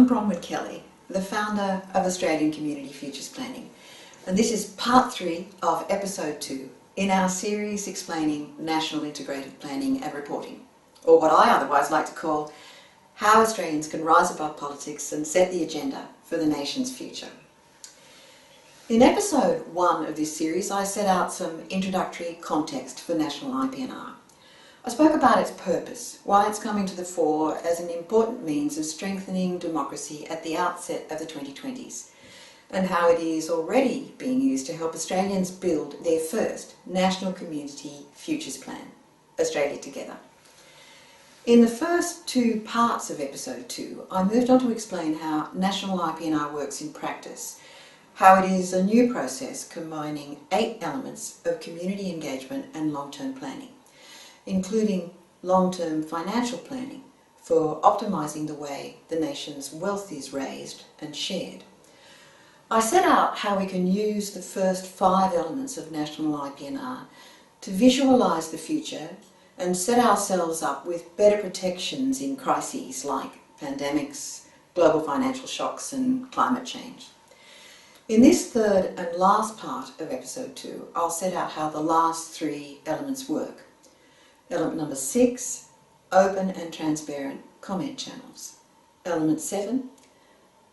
I'm Bronwyn Kelly, the founder of Australian Community Futures Planning, and this is part 3 of episode 2 in our series explaining National Integrated Planning and Reporting, or what I otherwise like to call how Australians can rise above politics and set the agenda for the nation's future. In episode 1 of this series, I set out some introductory context for National IP&R. I spoke about its purpose, why it's coming to the fore as an important means of strengthening democracy at the outset of the 2020s, and how it is already being used to help Australians build their first National Community Futures Plan, Australia Together. In the first 2 parts of episode 2, I moved on to explain how National IP&R works in practice, how it is a new process combining 8 elements of community engagement and long-term planning, including long-term financial planning for optimising the way the nation's wealth is raised and shared. I set out how we can use the first 5 elements of National IP&R to visualise the future and set ourselves up with better protections in crises like pandemics, global financial shocks and climate change. In this third and last part of episode 2, I'll set out how the last 3 elements work. Element number 6, open and transparent comment channels. Element 7,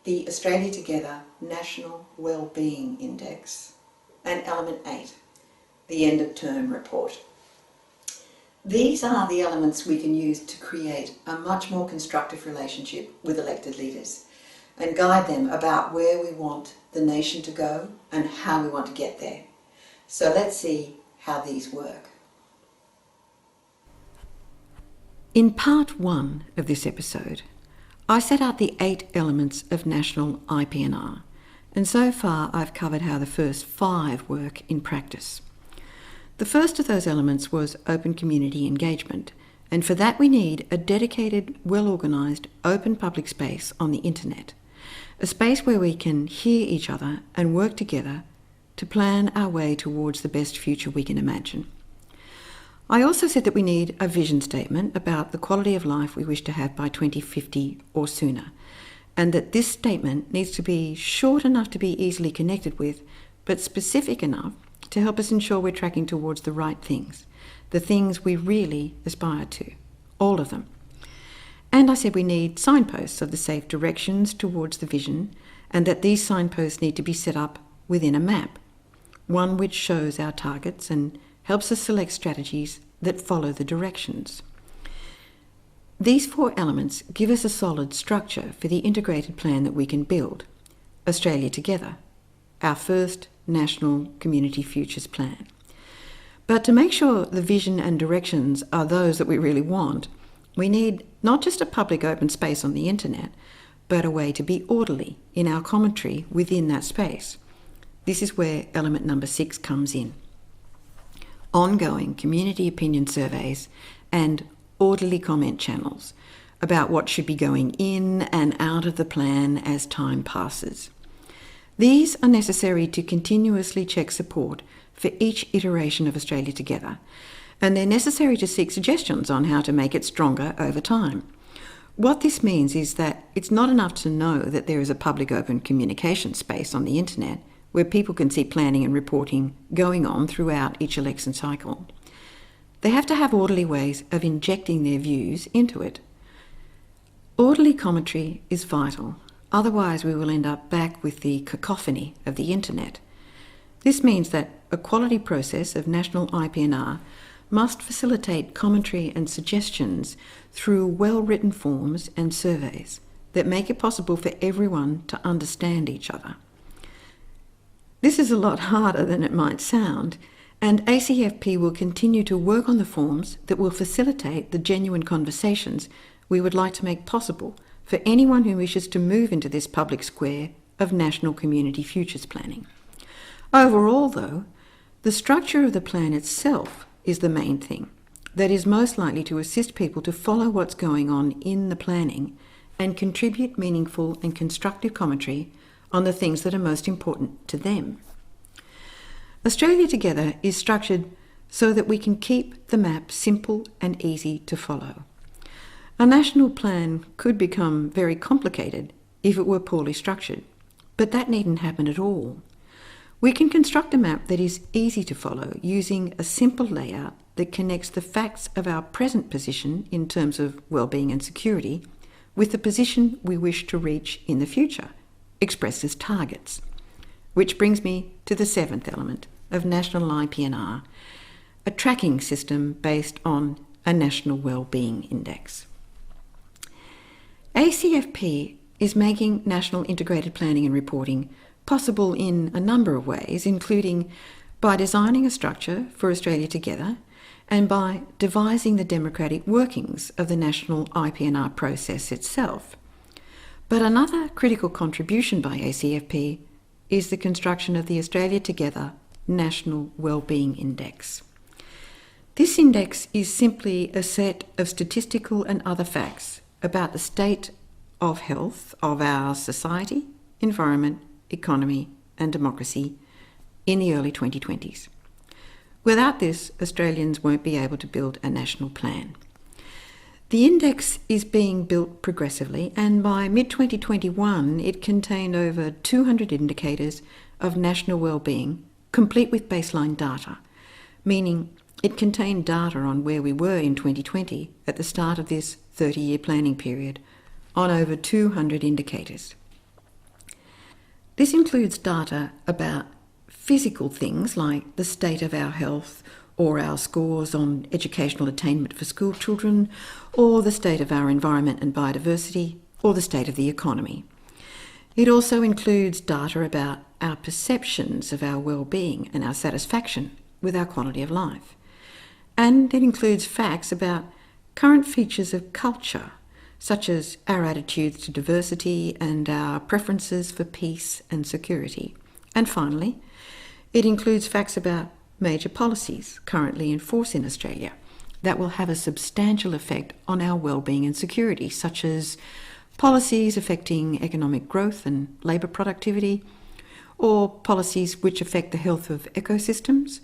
the Australia Together National Wellbeing Index. And element 8, the end of term report. These are the elements we can use to create a much more constructive relationship with elected leaders and guide them about where we want the nation to go and how we want to get there. So let's see how these work. In part 1 of this episode, I set out the 8 elements of National IP&R, and so far I've covered how the first 5 work in practice. The first of those elements was open community engagement, and for that we need a dedicated, well-organised, open public space on the internet, a space where we can hear each other and work together to plan our way towards the best future we can imagine. I also said that we need a vision statement about the quality of life we wish to have by 2050 or sooner, and that this statement needs to be short enough to be easily connected with, but specific enough to help us ensure we're tracking towards the right things, the things we really aspire to, all of them. And I said we need signposts of the safe directions towards the vision, and that these signposts need to be set up within a map, one which shows our targets and helps us select strategies that follow the directions. These 4 elements give us a solid structure for the integrated plan that we can build, Australia Together, our first National Community Futures Plan. But to make sure the vision and directions are those that we really want, we need not just a public open space on the internet, but a way to be orderly in our commentary within that space. This is where element number 6 comes in. Ongoing community opinion surveys and orderly comment channels about what should be going in and out of the plan as time passes. These are necessary to continuously check support for each iteration of Australia Together, and they're necessary to seek suggestions on how to make it stronger over time. What this means is that it's not enough to know that there is a public open communication space on the internet where people can see planning and reporting going on throughout each election cycle. They have to have orderly ways of injecting their views into it. Orderly commentary is vital, otherwise we will end up back with the cacophony of the internet. This means that a quality process of National IP&R must facilitate commentary and suggestions through well-written forms and surveys that make it possible for everyone to understand each other. This is a lot harder than it might sound, and ACFP will continue to work on the forms that will facilitate the genuine conversations we would like to make possible for anyone who wishes to move into this public square of National Community Futures Planning. Overall, though, the structure of the plan itself is the main thing that is most likely to assist people to follow what's going on in the planning and contribute meaningful and constructive commentary on the things that are most important to them. Australia Together is structured so that we can keep the map simple and easy to follow. A national plan could become very complicated if it were poorly structured, but that needn't happen at all. We can construct a map that is easy to follow using a simple layout that connects the facts of our present position in terms of well-being and security with the position we wish to reach in the future, expressed as targets. Which brings me to the seventh element of National IP&R, a tracking system based on a National Wellbeing Index. ACFP is making national integrated planning and reporting possible in a number of ways, including by designing a structure for Australia Together and by devising the democratic workings of the National IP&R process itself. But another critical contribution by ACFP is the construction of the Australia Together National Wellbeing Index. This index is simply a set of statistical and other facts about the state of health of our society, environment, economy and democracy in the early 2020s. Without this, Australians won't be able to build a national plan. The index is being built progressively, and by mid-2021 it contained over 200 indicators of national wellbeing, complete with baseline data, meaning it contained data on where we were in 2020 at the start of this 30-year planning period on over 200 indicators. This includes data about physical things like the state of our health or our scores on educational attainment for school children, or the state of our environment and biodiversity, or the state of the economy. It also includes data about our perceptions of our well-being and our satisfaction with our quality of life. And it includes facts about current features of culture, such as our attitudes to diversity and our preferences for peace and security. And finally, it includes facts about major policies currently in force in Australia that will have a substantial effect on our well-being and security, such as policies affecting economic growth and labour productivity, or policies which affect the health of ecosystems,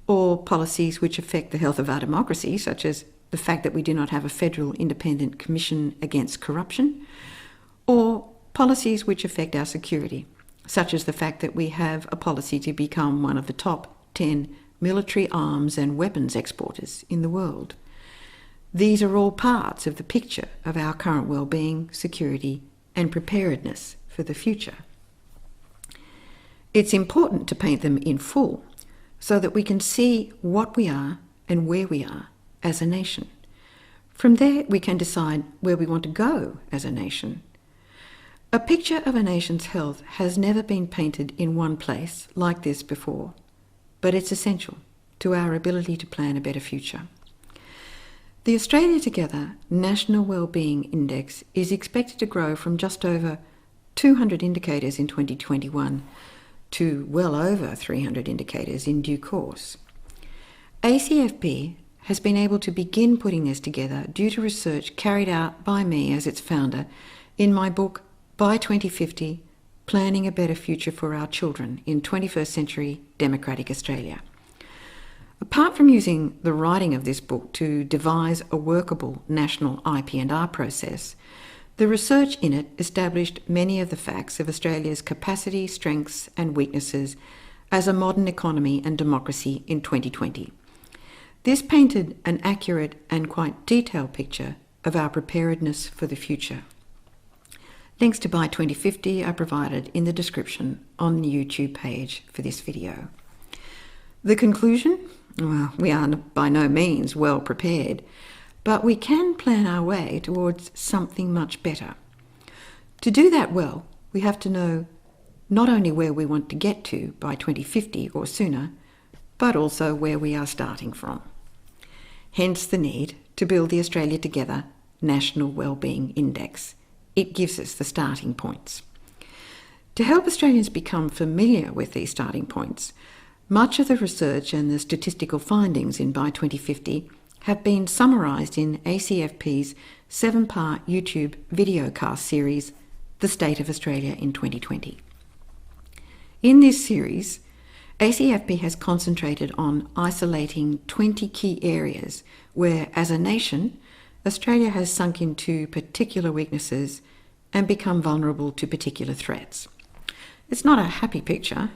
or policies which affect the health of our democracy, such as the fact that we do not have a federal independent commission against corruption, or policies which affect our security, such as the fact that we have a policy to become one of the top 10 military arms and weapons exporters in the world. These are all parts of the picture of our current well-being, security and preparedness for the future. It's important to paint them in full so that we can see what we are and where we are as a nation. From there, we can decide where we want to go as a nation. A picture of a nation's health has never been painted in one place like this before, but it's essential to our ability to plan a better future. The Australia Together National Wellbeing Index is expected to grow from just over 200 indicators in 2021 to well over 300 indicators in due course. ACFP has been able to begin putting this together due to research carried out by me as its founder in my book, By 2050, Planning a Better Future for Our Children in 21st Century Democratic Australia. Apart from using the writing of this book to devise a workable national IP&R process, the research in it established many of the facts of Australia's capacity, strengths and weaknesses as a modern economy and democracy in 2020. This painted an accurate and quite detailed picture of our preparedness for the future. Links to By 2050 are provided in the description on the YouTube page for this video. The conclusion? Well, we are by no means well prepared, but we can plan our way towards something much better. To do that well, we have to know not only where we want to get to by 2050 or sooner, but also where we are starting from. Hence the need to build the Australia Together National Wellbeing Index. It gives us the starting points. To help Australians become familiar with these starting points, much of the research and the statistical findings in By 2050 have been summarised in ACFP's 7-part YouTube videocast series, The State of Australia in 2020. In this series, ACFP has concentrated on isolating 20 key areas where, as a nation, Australia has sunk into particular weaknesses and become vulnerable to particular threats. It's not a happy picture.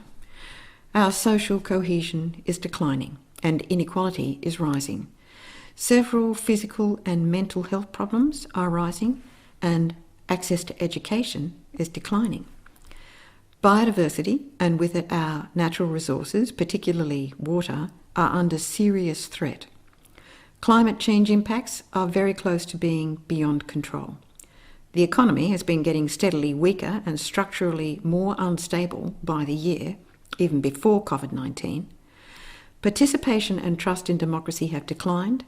Our social cohesion is declining and inequality is rising. Several physical and mental health problems are rising and access to education is declining. Biodiversity, and with it our natural resources, particularly water, are under serious threat. Climate change impacts are very close to being beyond control. The economy has been getting steadily weaker and structurally more unstable by the year, even before COVID-19. Participation and trust in democracy have declined.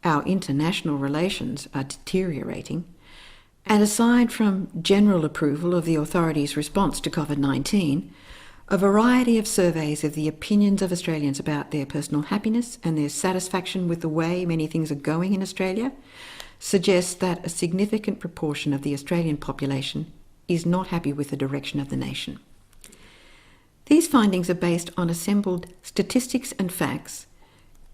Our international relations are deteriorating. And aside from general approval of the authorities' response to COVID-19, a variety of surveys of the opinions of Australians about their personal happiness and their satisfaction with the way many things are going in Australia suggests that a significant proportion of the Australian population is not happy with the direction of the nation. These findings are based on assembled statistics and facts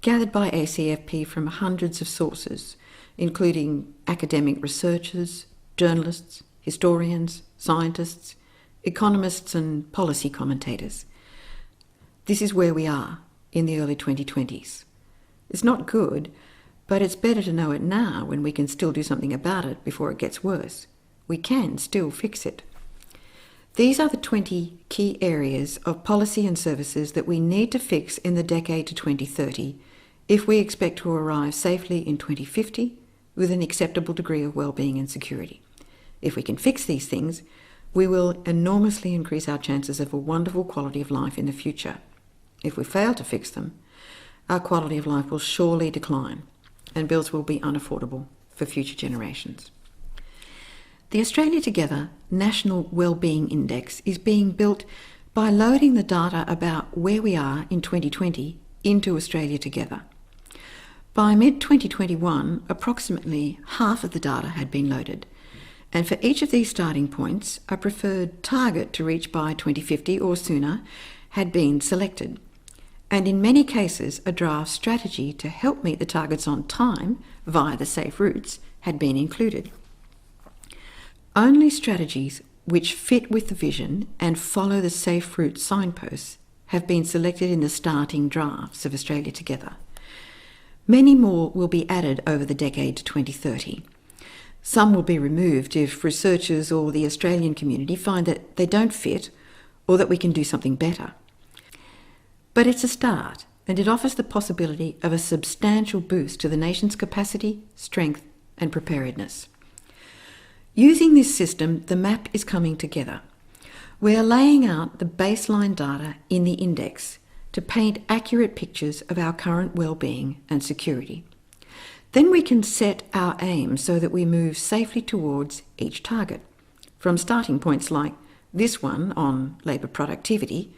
gathered by ACFP from hundreds of sources, including academic researchers, journalists, historians, scientists, economists and policy commentators. This is where we are in the early 2020s. It's not good, but it's better to know it now when we can still do something about it before it gets worse. We can still fix it. These are the 20 key areas of policy and services that we need to fix in the decade to 2030 if we expect to arrive safely in 2050 with an acceptable degree of well-being and security. If we can fix these things, we will enormously increase our chances of a wonderful quality of life in the future. If we fail to fix them, our quality of life will surely decline and bills will be unaffordable for future generations. The Australia Together National Wellbeing Index is being built by loading the data about where we are in 2020 into Australia Together. By mid-2021, approximately half of the data had been loaded, and for each of these starting points, a preferred target to reach by 2050 or sooner had been selected. And in many cases, a draft strategy to help meet the targets on time via the safe routes had been included. Only strategies which fit with the vision and follow the safe route signposts have been selected in the starting drafts of Australia Together. Many more will be added over the decade to 2030. Some will be removed if researchers or the Australian community find that they don't fit or that we can do something better. But it's a start, and it offers the possibility of a substantial boost to the nation's capacity, strength, and preparedness. Using this system, the map is coming together. We are laying out the baseline data in the index to paint accurate pictures of our current well-being and security. Then we can set our aims so that we move safely towards each target, from starting points like this one on labour productivity,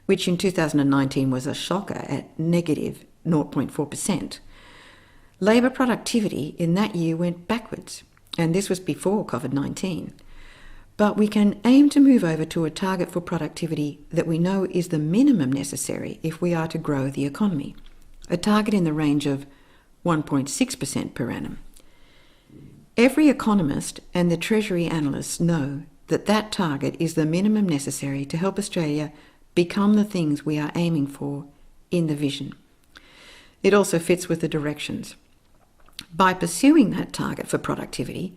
which in 2019 was a shocker at negative 0.4%. Labour productivity in that year went backwards, and this was before COVID-19. But we can aim to move over to a target for productivity that we know is the minimum necessary if we are to grow the economy, a target in the range of 1.6% per annum. Every economist and the Treasury analysts know that that target is the minimum necessary to help Australia become the things we are aiming for in the vision. It also fits with the directions. By pursuing that target for productivity,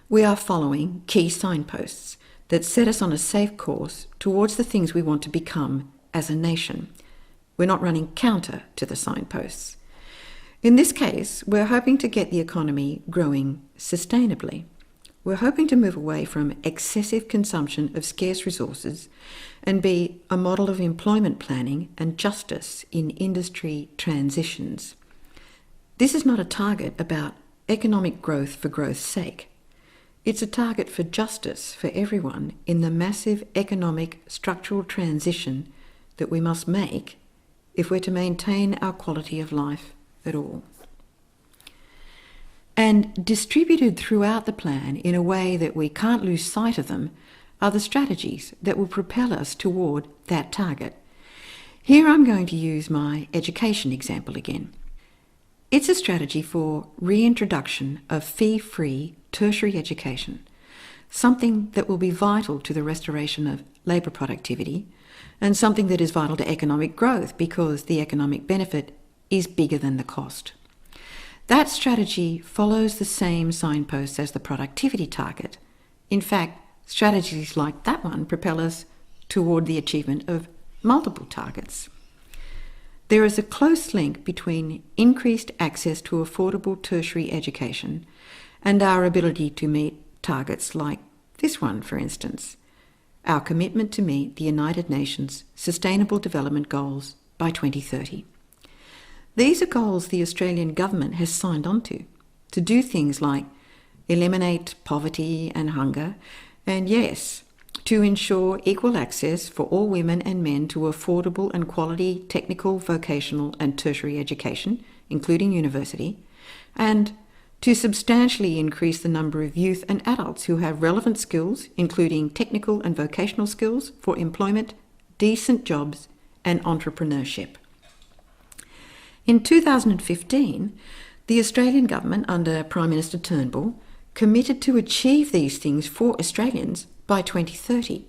we are following key signposts that set us on a safe course towards the things we want to become as a nation. We're not running counter to the signposts. In this case, we're hoping to get the economy growing sustainably. We're hoping to move away from excessive consumption of scarce resources and be a model of employment planning and justice in industry transitions. This is not a target about economic growth for growth's sake. It's a target for justice for everyone in the massive economic structural transition that we must make if we're to maintain our quality of life at all. And distributed throughout the plan in a way that we can't lose sight of them are the strategies that will propel us toward that target. Here I'm going to use my education example again. It's a strategy for reintroduction of fee-free tertiary education something that will be vital to the restoration of labour productivity, and something that is vital to economic growth because the economic benefit is bigger than the cost. That strategy follows the same signposts as the productivity target. In fact, strategies like that one propel us toward the achievement of multiple targets. There is a close link between increased access to affordable tertiary education and our ability to meet targets like this one, for instance, our commitment to meet the United Nations Sustainable Development Goals by 2030. These are goals the Australian government has signed on to do things like eliminate poverty and hunger, and yes, to ensure equal access for all women and men to affordable and quality technical, vocational and tertiary education, including university, and to substantially increase the number of youth and adults who have relevant skills, including technical and vocational skills, for employment, decent jobs and entrepreneurship. In 2015, the Australian government under Prime Minister Turnbull committed to achieve these things for Australians by 2030,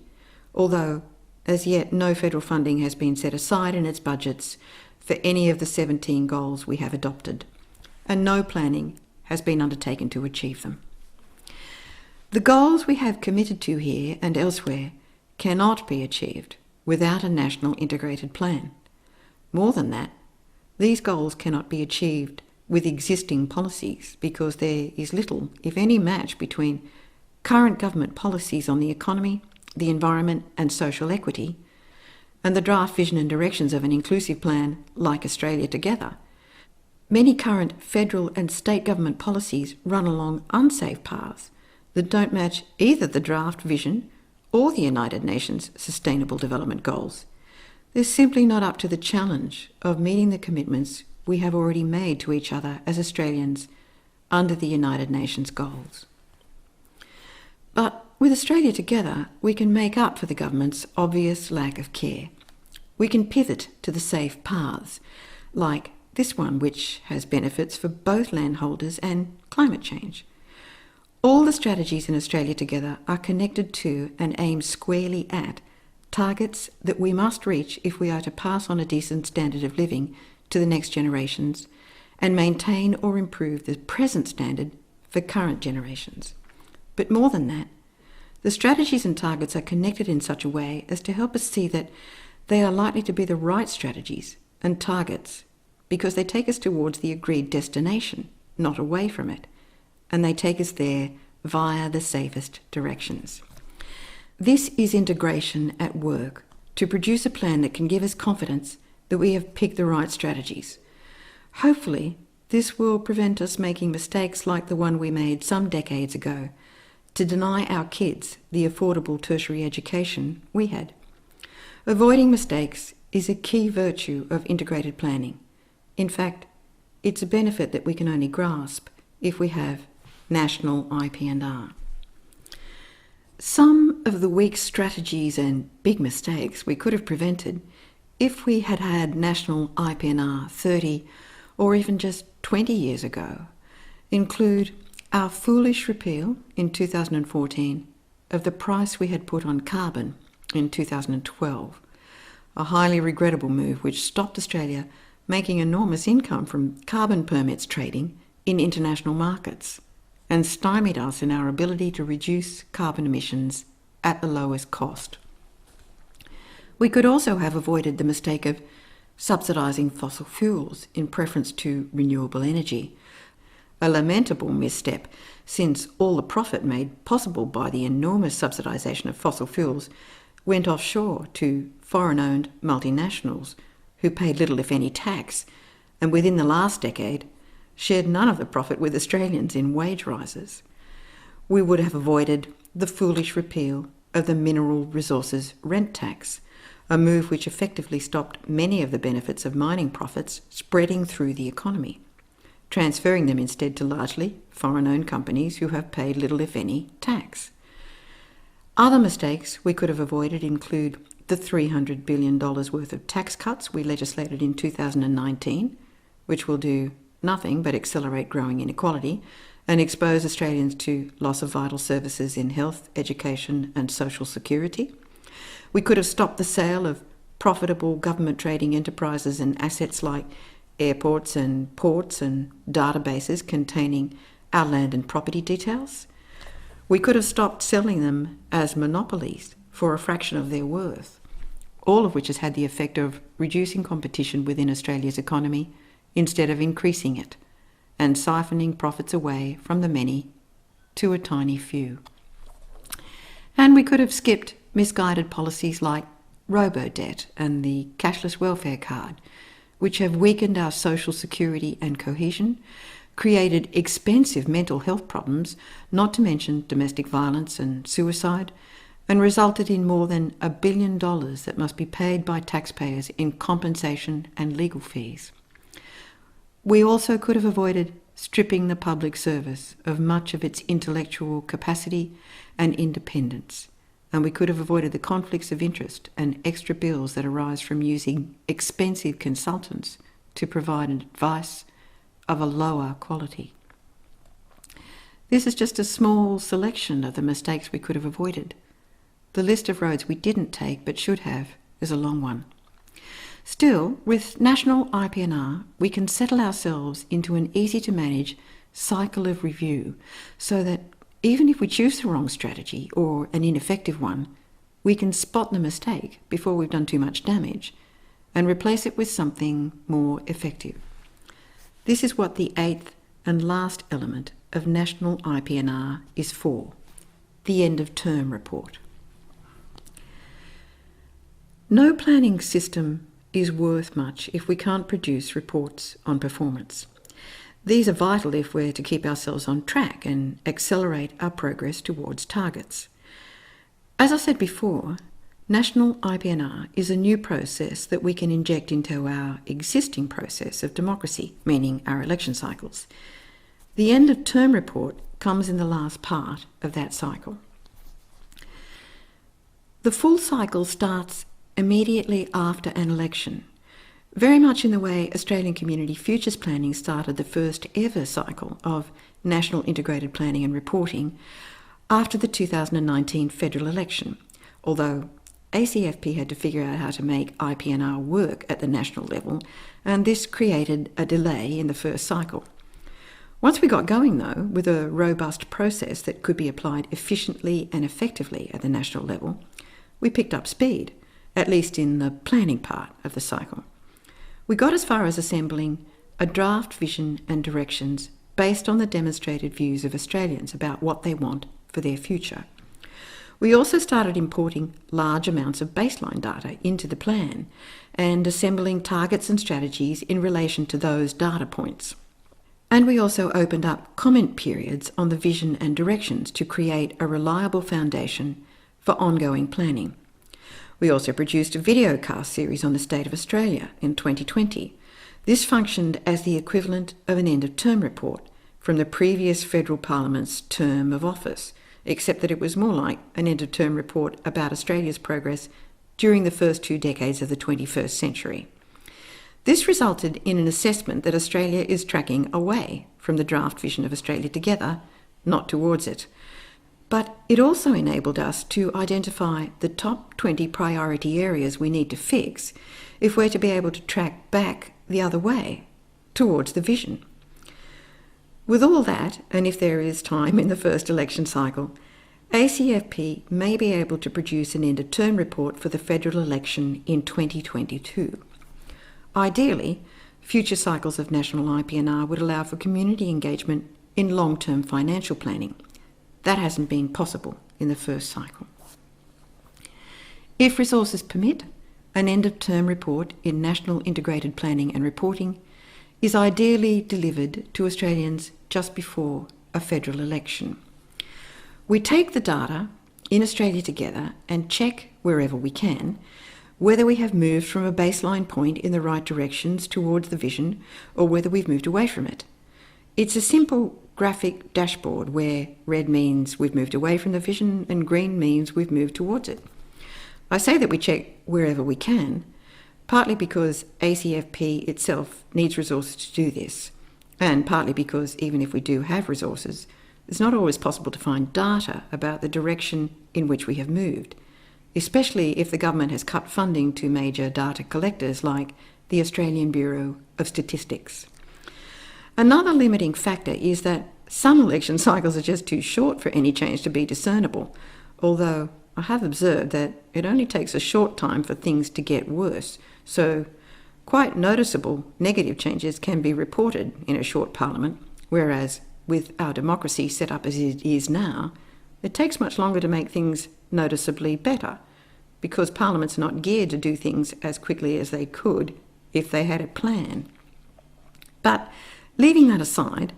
although as yet no federal funding has been set aside in its budgets for any of the 17 goals we have adopted, and no planning has been undertaken to achieve them. The goals we have committed to here and elsewhere cannot be achieved without a national integrated plan. More than that, these goals cannot be achieved with existing policies because there is little, if any, match between current government policies on the economy, the environment and social equity, and the draft vision and directions of an inclusive plan like Australia Together. Many current federal and state government policies run along unsafe paths that don't match either the draft vision or the United Nations Sustainable Development Goals. They're simply not up to the challenge of meeting the commitments we have already made to each other as Australians under the United Nations goals. But with Australia Together, we can make up for the government's obvious lack of care. We can pivot to the safe paths, like this one, which has benefits for both landholders and climate change. All the strategies in Australia Together are connected to and aimed squarely at targets that we must reach if we are to pass on a decent standard of living to the next generations and maintain or improve the present standard for current generations. But more than that, the strategies and targets are connected in such a way as to help us see that they are likely to be the right strategies and targets because they take us towards the agreed destination, not away from it, and they take us there via the safest directions. This is integration at work to produce a plan that can give us confidence that we have picked the right strategies. Hopefully, this will prevent us making mistakes like the one we made some decades ago to deny our kids the affordable tertiary education we had. Avoiding mistakes is a key virtue of integrated planning. In fact, it's a benefit that we can only grasp if we have National IP&R. Some of the weak strategies and big mistakes we could have prevented if we had had National IP&R 30 or even just 20 years ago include our foolish repeal in 2014 of the price we had put on carbon in 2012, a highly regrettable move which stopped Australia making enormous income from carbon permits trading in international markets and stymied us in our ability to reduce carbon emissions at the lowest cost. We could also have avoided the mistake of subsidising fossil fuels in preference to renewable energy, a lamentable misstep since all the profit made possible by the enormous subsidisation of fossil fuels went offshore to foreign-owned multinationals who paid little if any tax and within the last decade shared none of the profit with Australians in wage rises. We would have avoided the foolish repeal of the mineral resources rent tax, a move which effectively stopped many of the benefits of mining profits spreading through the economy, transferring them instead to largely foreign-owned companies who have paid little if any tax. Other mistakes we could have avoided include the $300 billion worth of tax cuts we legislated in 2019, which will do nothing but accelerate growing inequality, and expose Australians to loss of vital services in health, education and social security. We could have stopped the sale of profitable government trading enterprises and assets like airports and ports and databases containing our land and property details. We could have stopped selling them as monopolies for a fraction of their worth, all of which has had the effect of reducing competition within Australia's economy instead of increasing it, and siphoning profits away from the many to a tiny few. And we could have skipped misguided policies like robo-debt and the cashless welfare card, which have weakened our social security and cohesion, created expensive mental health problems, not to mention domestic violence and suicide, and resulted in more than $1 billion that must be paid by taxpayers in compensation and legal fees. We also could have avoided stripping the public service of much of its intellectual capacity and independence, and we could have avoided the conflicts of interest and extra bills that arise from using expensive consultants to provide advice of a lower quality. This is just a small selection of the mistakes we could have avoided. The list of roads we didn't take but should have is a long one. Still, with National IP&R, we can settle ourselves into an easy-to-manage cycle of review so that even if we choose the wrong strategy or an ineffective one, we can spot the mistake before we've done too much damage and replace it with something more effective. This is what the eighth and last element of National IP&R is for, the end-of-term report. No planning system is worth much if we can't produce reports on performance. These are vital if we're to keep ourselves on track and accelerate our progress towards targets. As I said before, National IP&R is a new process that we can inject into our existing process of democracy, meaning our election cycles. The end-of-term report comes in the last part of that cycle. The full cycle starts immediately after an election, very much in the way Australian Community Futures Planning started the first ever cycle of National Integrated Planning and Reporting after the 2019 federal election, although ACFP had to figure out how to make IP&R work at the national level, and this created a delay in the first cycle. Once we got going, though, with a robust process that could be applied efficiently and effectively at the national level, we picked up speed, at least in the planning part of the cycle. We got as far as assembling a draft vision and directions based on the demonstrated views of Australians about what they want for their future. We also started importing large amounts of baseline data into the plan and assembling targets and strategies in relation to those data points. And we also opened up comment periods on the vision and directions to create a reliable foundation for ongoing planning. We also produced a videocast series on the state of Australia in 2020. This functioned as the equivalent of an end-of-term report from the previous federal parliament's term of office, except that it was more like an end-of-term report about Australia's progress during the first 2 decades of the 21st century. This resulted in an assessment that Australia is tracking away from the draft vision of Australia Together, not towards it. But it also enabled us to identify the top 20 priority areas we need to fix if we're to be able to track back the other way, towards the vision. With all that, and if there is time in the first election cycle, ACFP may be able to produce an end-of-term report for the federal election in 2022. Ideally, future cycles of National IP&R would allow for community engagement in long-term financial planning. That hasn't been possible in the first cycle. If resources permit, an end-of-term report in National Integrated Planning and Reporting is ideally delivered to Australians just before a federal election. We take the data in Australia Together and check, wherever we can, whether we have moved from a baseline point in the right directions towards the vision or whether we've moved away from it. It's a simple graphic dashboard where red means we've moved away from the vision and green means we've moved towards it. I say that we check wherever we can, partly because ACFP itself needs resources to do this, and partly because even if we do have resources, it's not always possible to find data about the direction in which we have moved, especially if the government has cut funding to major data collectors like the Australian Bureau of Statistics. Another limiting factor is that some election cycles are just too short for any change to be discernible, although I have observed that it only takes a short time for things to get worse, so quite noticeable negative changes can be reported in a short parliament, whereas with our democracy set up as it is now, it takes much longer to make things noticeably better, because parliaments are not geared to do things as quickly as they could if they had a plan. But leaving that aside,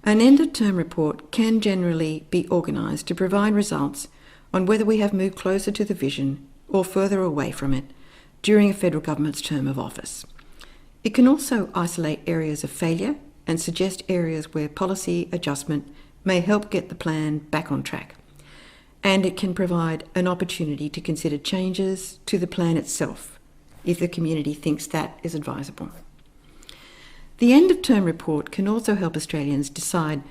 an end-of-term report can generally be organised to provide results on whether we have moved closer to the vision or further away from it during a federal government's term of office. It can also isolate areas of failure and suggest areas where policy adjustment may help get the plan back on track. And it can provide an opportunity to consider changes to the plan itself if the community thinks that is advisable. The end-of-term report can also help Australians decide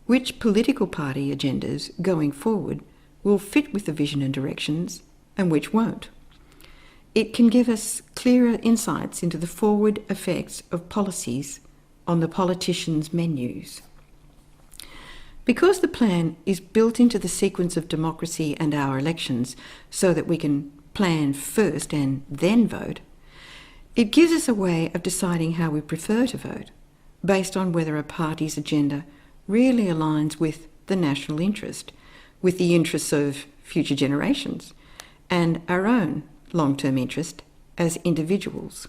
which political party agendas going forward will fit with the vision and directions and which won't. It can give us clearer insights into the forward effects of policies on the politicians' menus. Because the plan is built into the sequence of democracy and our elections so that we can plan first and then vote, it gives us a way of deciding how we prefer to vote, based on whether a party's agenda really aligns with the national interest, with the interests of future generations, and our own long-term interest as individuals.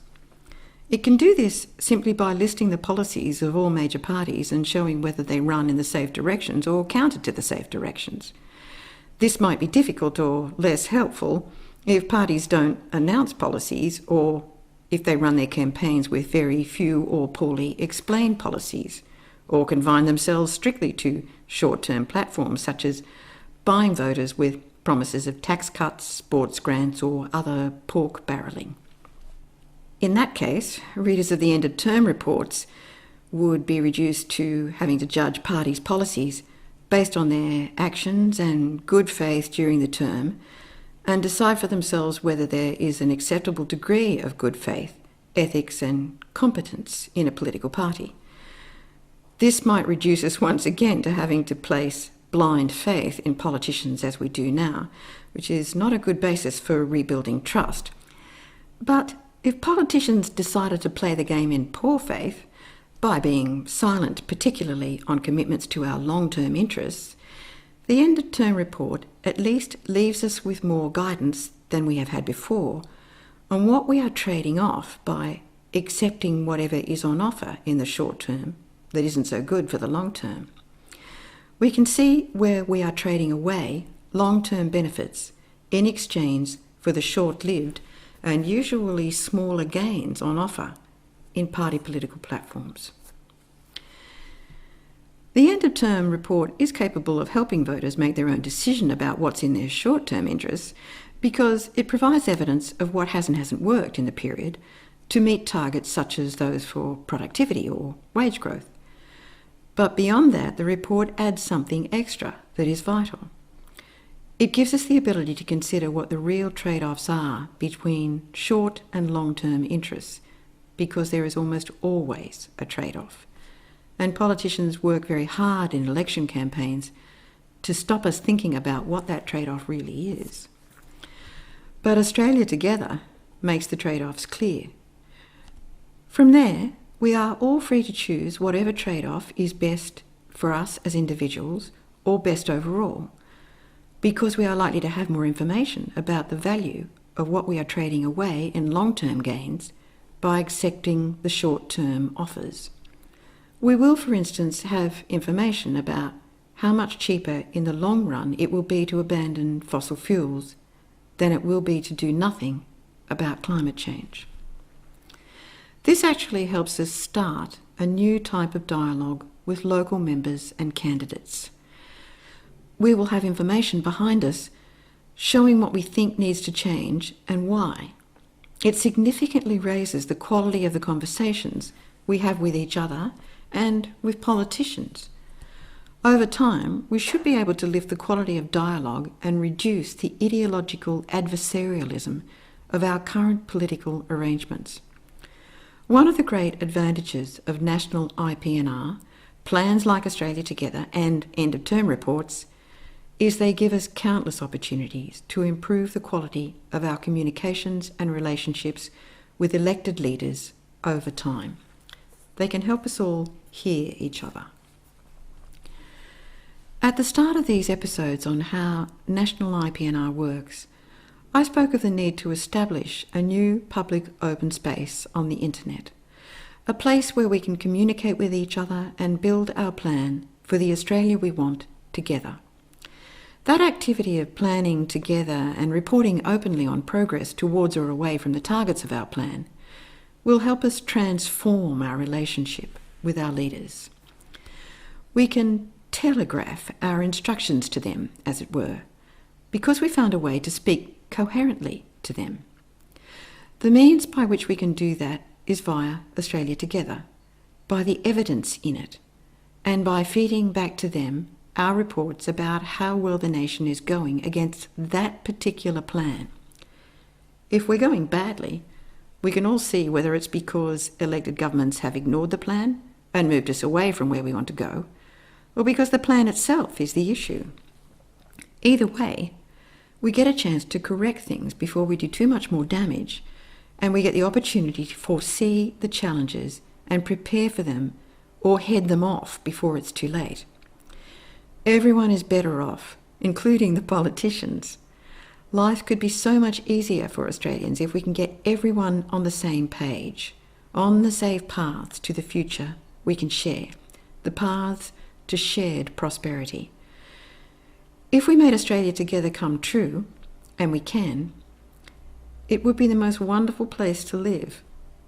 It can do this simply by listing the policies of all major parties and showing whether they run in the safe directions or counter to the safe directions. This might be difficult or less helpful if parties don't announce policies or if they run their campaigns with very few or poorly explained policies, or confine themselves strictly to short-term platforms such as buying voters with promises of tax cuts, sports grants or other pork barrelling. In that case, readers of the end-of-term reports would be reduced to having to judge parties' policies based on their actions and good faith during the term, and decide for themselves whether there is an acceptable degree of good faith, ethics and competence in a political party. This might reduce us once again to having to place blind faith in politicians as we do now, which is not a good basis for rebuilding trust. But if politicians decided to play the game in poor faith, by being silent particularly on commitments to our long-term interests, the end-of-term report at least leaves us with more guidance than we have had before on what we are trading off by accepting whatever is on offer in the short term that isn't so good for the long term. We can see where we are trading away long-term benefits in exchange for the short-lived and usually smaller gains on offer in party political platforms. The end-of-term report is capable of helping voters make their own decision about what's in their short-term interests because it provides evidence of what has and hasn't worked in the period to meet targets such as those for productivity or wage growth. But beyond that, the report adds something extra that is vital. It gives us the ability to consider what the real trade-offs are between short and long-term interests, because there is almost always a trade-off. And politicians work very hard in election campaigns to stop us thinking about what that trade-off really is. But Australia Together makes the trade-offs clear. From there, we are all free to choose whatever trade-off is best for us as individuals or best overall, because we are likely to have more information about the value of what we are trading away in long-term gains by accepting the short-term offers. We will, for instance, have information about how much cheaper in the long run it will be to abandon fossil fuels than it will be to do nothing about climate change. This actually helps us start a new type of dialogue with local members and candidates. We will have information behind us showing what we think needs to change and why. It significantly raises the quality of the conversations we have with each other and with politicians. Over time, we should be able to lift the quality of dialogue and reduce the ideological adversarialism of our current political arrangements. One of the great advantages of national IP&R, plans like Australia Together and end-of-term reports, is they give us countless opportunities to improve the quality of our communications and relationships with elected leaders over time. They can help us all hear each other. At the start of these episodes on how national IP&R works, I spoke of the need to establish a new public open space on the internet, a place where we can communicate with each other and build our plan for the Australia we want together. That activity of planning together and reporting openly on progress towards or away from the targets of our plan will help us transform our relationship with our leaders. We can telegraph our instructions to them, as it were, because we found a way to speak coherently to them. The means by which we can do that is via Australia Together, by the evidence in it, and by feeding back to them our reports about how well the nation is going against that particular plan. If we're going badly, we can all see whether it's because elected governments have ignored the plan and moved us away from where we want to go, or because the plan itself is the issue. Either way, we get a chance to correct things before we do too much more damage, and we get the opportunity to foresee the challenges and prepare for them or head them off before it's too late. Everyone is better off, including the politicians. Life could be so much easier for Australians if we can get everyone on the same page, on the safe paths to the future we can share, the paths to shared prosperity. If we made Australia Together come true, and we can, it would be the most wonderful place to live.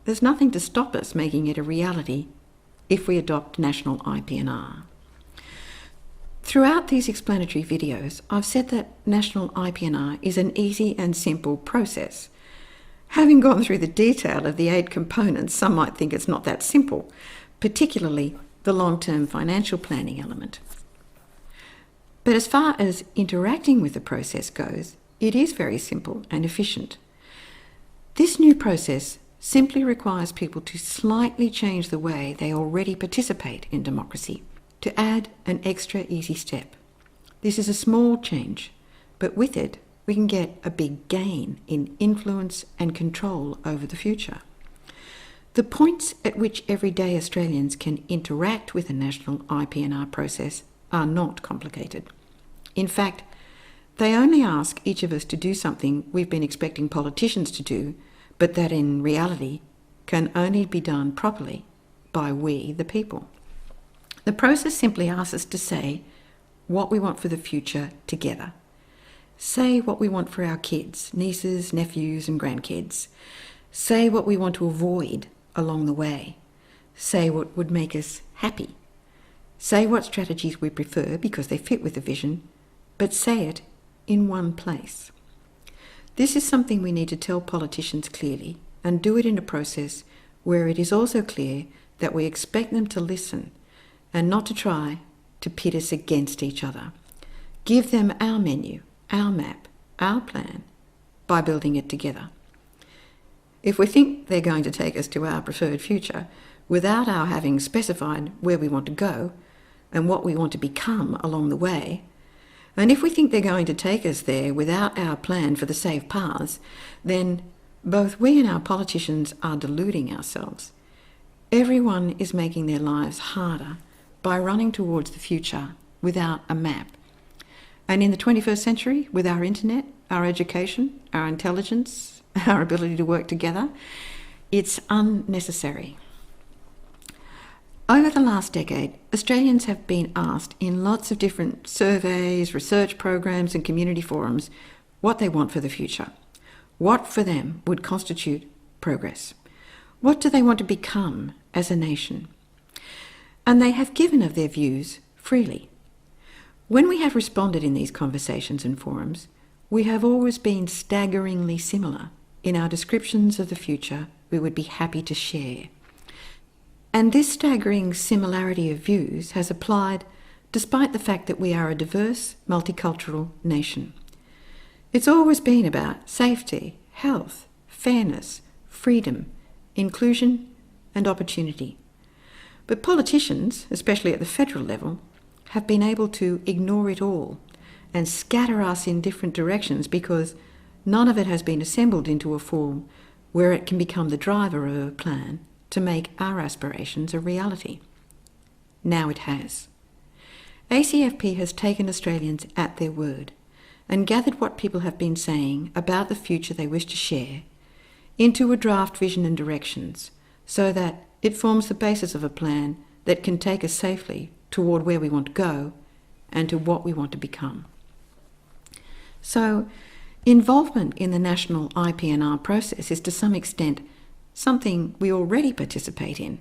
There's nothing to stop us making it a reality if we adopt national IP&R. Throughout these explanatory videos, I've said that national IP&R is an easy and simple process. Having gone through the detail of the 8 components, some might think it's not that simple, particularly the long-term financial planning element. But as far as interacting with the process goes, it is very simple and efficient. This new process simply requires people to slightly change the way they already participate in democracy, to add an extra easy step. This is a small change, but with it, we can get a big gain in influence and control over the future. The points at which everyday Australians can interact with the national IP&R process are not complicated. In fact, they only ask each of us to do something we've been expecting politicians to do, but that in reality can only be done properly by we, the people. The process simply asks us to say what we want for the future together. Say what we want for our kids, nieces, nephews and grandkids. Say what we want to avoid along the way. Say what would make us happy. Say what strategies we prefer because they fit with the vision, but say it in one place. This is something we need to tell politicians clearly and do it in a process where it is also clear that we expect them to listen and not to try to pit us against each other. Give them our menu, our map, our plan by building it together. If we think they're going to take us to our preferred future without our having specified where we want to go and what we want to become along the way, and if we think they're going to take us there without our plan for the safe paths, then both we and our politicians are deluding ourselves. Everyone is making their lives harder by running towards the future without a map. And in the 21st century, with our internet, our education, our intelligence, our ability to work together, it's unnecessary. Over the last decade, Australians have been asked in lots of different surveys, research programs and community forums what they want for the future. What for them would constitute progress? What do they want to become as a nation? And they have given of their views freely. When we have responded in these conversations and forums, we have always been staggeringly similar in our descriptions of the future we would be happy to share. And this staggering similarity of views has applied despite the fact that we are a diverse, multicultural nation. It's always been about safety, health, fairness, freedom, inclusion and opportunity. But politicians, especially at the federal level, have been able to ignore it all and scatter us in different directions because none of it has been assembled into a form where it can become the driver of a plan to make our aspirations a reality. Now it has. ACFP has taken Australians at their word and gathered what people have been saying about the future they wish to share into a draft vision and directions so that it forms the basis of a plan that can take us safely toward where we want to go and to what we want to become. So, involvement in the National IP&R process is to some extent something we already participate in.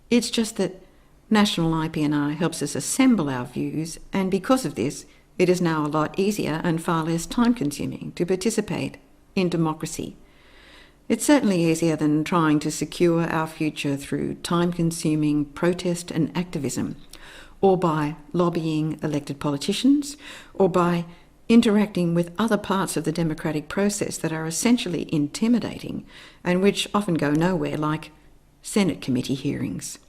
It's just that National IP&R helps us assemble our views, and because of this, it is now a lot easier and far less time-consuming to participate in democracy. It's certainly easier than trying to secure our future through time-consuming protest and activism, or by lobbying elected politicians, or by interacting with other parts of the democratic process that are essentially intimidating and which often go nowhere, like Senate committee hearings.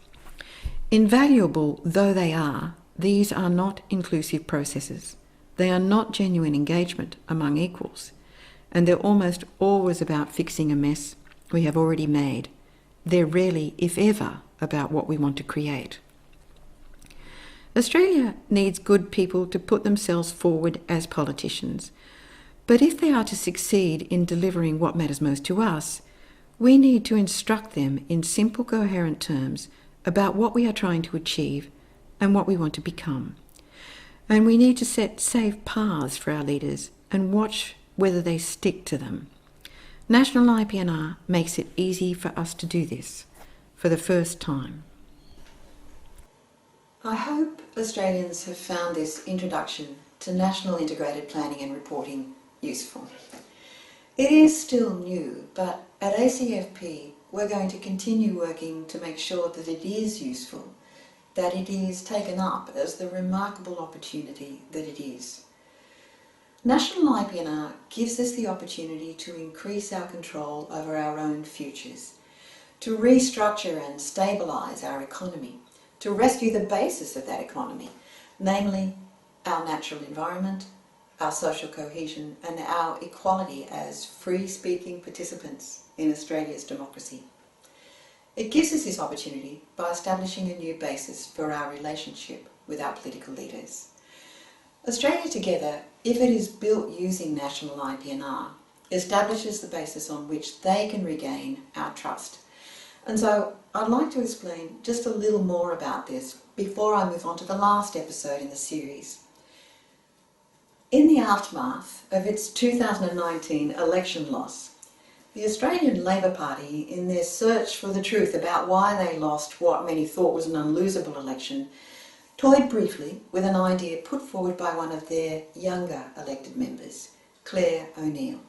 Invaluable though they are, these are not inclusive processes. They are not genuine engagement among equals, and they're almost always about fixing a mess we have already made. They're rarely, if ever, about what we want to create. Australia needs good people to put themselves forward as politicians, but if they are to succeed in delivering what matters most to us, we need to instruct them in simple, coherent terms about what we are trying to achieve and what we want to become. And we need to set safe paths for our leaders and watch whether they stick to them. National IP&R makes it easy for us to do this for the first time. I hope Australians have found this introduction to National Integrated Planning and Reporting useful. It is still new, but at ACFP we're going to continue working to make sure that it is useful, that it is taken up as the remarkable opportunity that it is. National IP&R gives us the opportunity to increase our control over our own futures, to restructure and stabilise our economy, to rescue the basis of that economy, namely our natural environment, our social cohesion and our equality as free-speaking participants in Australia's democracy. It gives us this opportunity by establishing a new basis for our relationship with our political leaders. Australia Together, if it is built using National IP&R, establishes the basis on which they can regain our trust. And so I'd like to explain just a little more about this before I move on to the last episode in the series. In the aftermath of its 2019 election loss, the Australian Labor Party, in their search for the truth about why they lost what many thought was an unlosable election, toyed briefly with an idea put forward by one of their younger elected members, Claire O'Neill.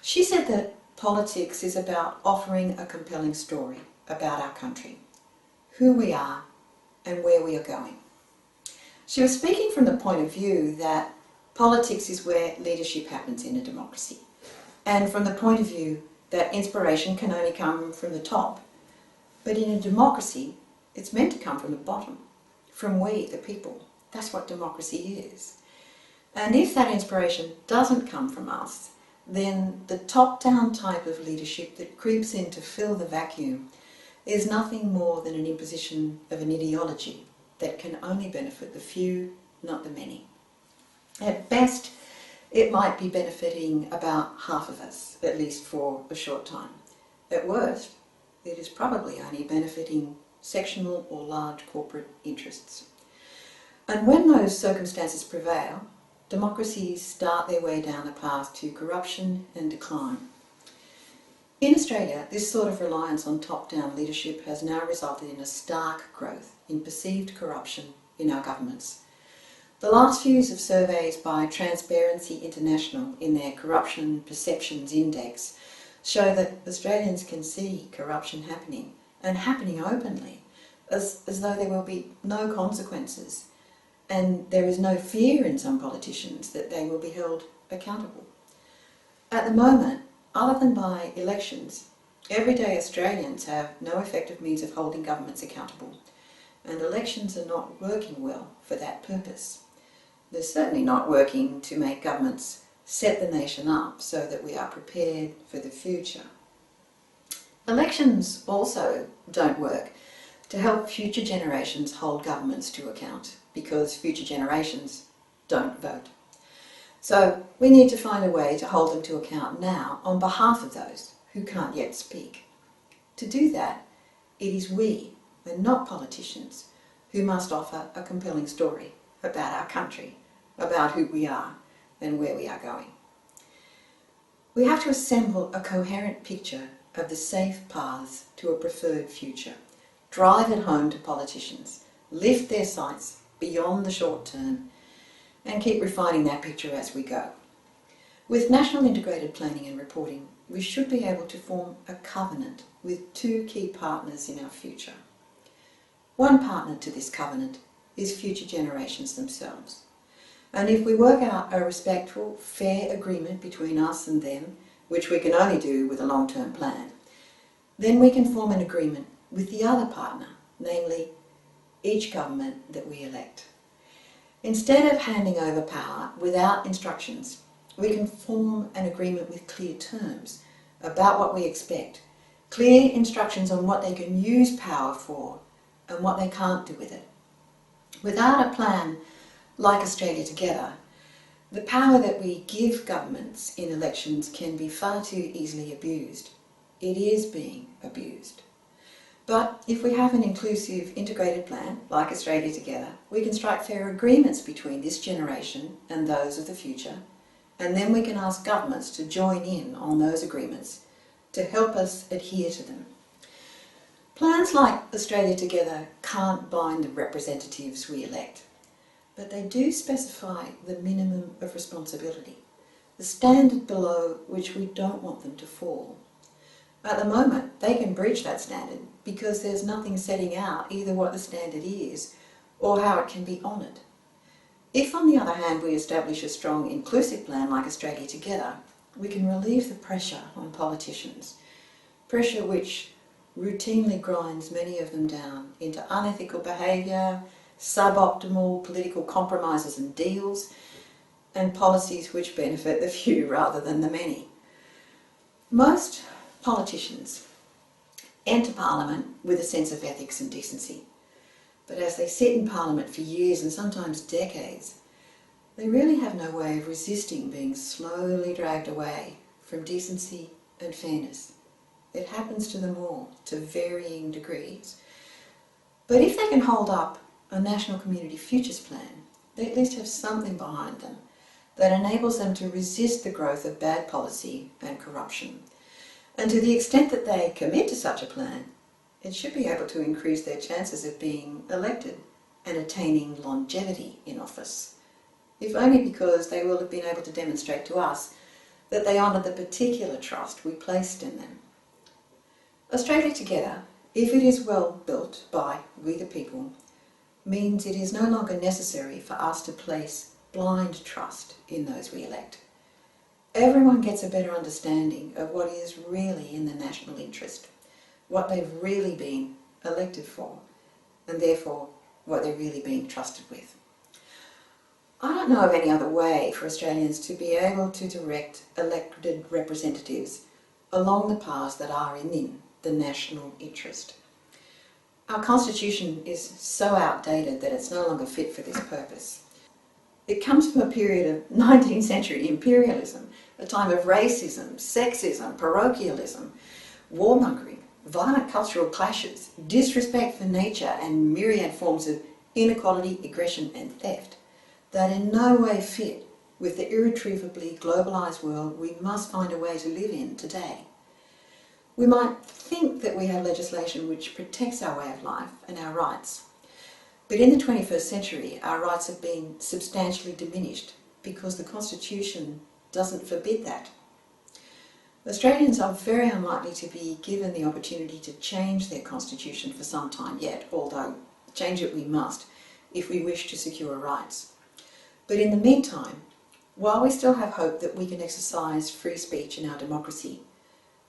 She said that politics is about offering a compelling story about our country, who we are and where we are going. She was speaking from the point of view that politics is where leadership happens in a democracy, and from the point of view that inspiration can only come from the top. But in a democracy, it's meant to come from the bottom, from we, the people. That's what democracy is. And if that inspiration doesn't come from us, then the top-down type of leadership that creeps in to fill the vacuum is nothing more than an imposition of an ideology that can only benefit the few, not the many. At best, it might be benefiting about half of us, at least for a short time. At worst, it is probably only benefiting sectional or large corporate interests. And when those circumstances prevail, democracies start their way down a path to corruption and decline. In Australia, this sort of reliance on top-down leadership has now resulted in a stark growth in perceived corruption in our governments. The last few years of surveys by Transparency International in their Corruption Perceptions Index show that Australians can see corruption happening and happening openly, as though there will be no consequences, and there is no fear in some politicians that they will be held accountable. At the moment, other than by elections, everyday Australians have no effective means of holding governments accountable, and elections are not working well for that purpose. They're certainly not working to make governments set the nation up so that we are prepared for the future. Elections also don't work to help future generations hold governments to account, because future generations don't vote. So we need to find a way to hold them to account now on behalf of those who can't yet speak. To do that, it is we, and not politicians, who must offer a compelling story about our country, about who we are and where we are going. We have to assemble a coherent picture of the safe paths to a preferred future, drive it home to politicians, lift their sights beyond the short term, and keep refining that picture as we go. With National Integrated Planning and Reporting, we should be able to form a covenant with two key partners in our future. One partner to this covenant is future generations themselves. And if we work out a respectful, fair agreement between us and them, which we can only do with a long-term plan, then we can form an agreement with the other partner, namely each government that we elect. Instead of handing over power without instructions, we can form an agreement with clear terms about what we expect, clear instructions on what they can use power for and what they can't do with it. Without a plan like Australia Together, the power that we give governments in elections can be far too easily abused. It is being abused. But if we have an inclusive, integrated plan, like Australia Together, we can strike fair agreements between this generation and those of the future, and then we can ask governments to join in on those agreements to help us adhere to them. Plans like Australia Together can't bind the representatives we elect, but they do specify the minimum of responsibility, the standard below which we don't want them to fall. At the moment, they can breach that standard because there's nothing setting out either what the standard is or how it can be honoured. If, on the other hand, we establish a strong inclusive plan like Australia Together, we can relieve the pressure on politicians, pressure which routinely grinds many of them down into unethical behaviour, suboptimal political compromises and deals, and policies which benefit the few rather than the many. Most politicians enter Parliament with a sense of ethics and decency, but as they sit in Parliament for years and sometimes decades, they really have no way of resisting being slowly dragged away from decency and fairness. It happens to them all, to varying degrees. But if they can hold up a National Community Futures Plan, they at least have something behind them that enables them to resist the growth of bad policy and corruption. And to the extent that they commit to such a plan, it should be able to increase their chances of being elected and attaining longevity in office, if only because they will have been able to demonstrate to us that they honour the particular trust we placed in them. Australia Together, if it is well built by we the people, means it is no longer necessary for us to place blind trust in those we elect. Everyone gets a better understanding of what is really in the national interest, what they've really been elected for, and therefore what they're really being trusted with. I don't know of any other way for Australians to be able to direct elected representatives along the paths that are in the national interest. Our constitution is so outdated that it's no longer fit for this purpose. It comes from a period of 19th century imperialism, a time of racism, sexism, parochialism, warmongering, violent cultural clashes, disrespect for nature and myriad forms of inequality, aggression and theft that in no way fit with the irretrievably globalised world we must find a way to live in today. We might think that we have legislation which protects our way of life and our rights, but in the 21st century our rights have been substantially diminished because the Constitution doesn't forbid that. Australians are very unlikely to be given the opportunity to change their constitution for some time yet, although change it we must if we wish to secure rights. But in the meantime, while we still have hope that we can exercise free speech in our democracy,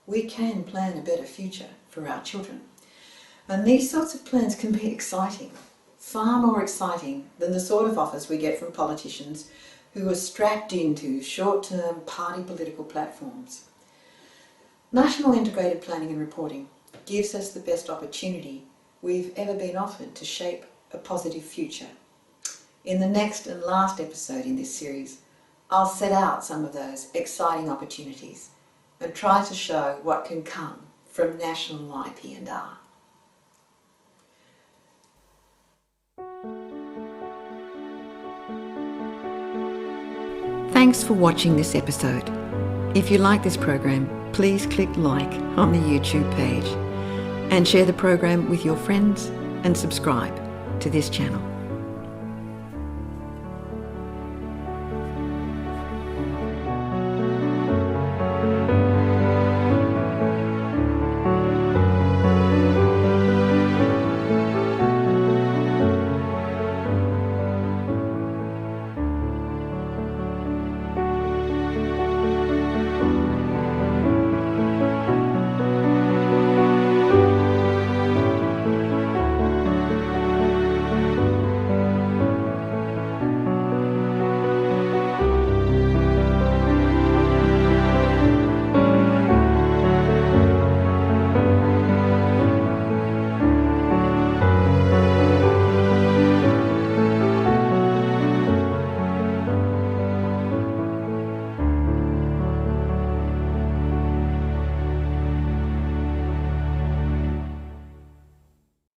we can plan a better future for our children. And these sorts of plans can be exciting, far more exciting than the sort of offers we get from politicians who are strapped into short-term party political platforms. National Integrated Planning and Reporting gives us the best opportunity we've ever been offered to shape a positive future. In the next and last episode in this series, I'll set out some of those exciting opportunities and try to show what can come from National IP&R. Thanks for watching this episode. If you like this program, please click like on the YouTube page and share the program with your friends and subscribe to this channel.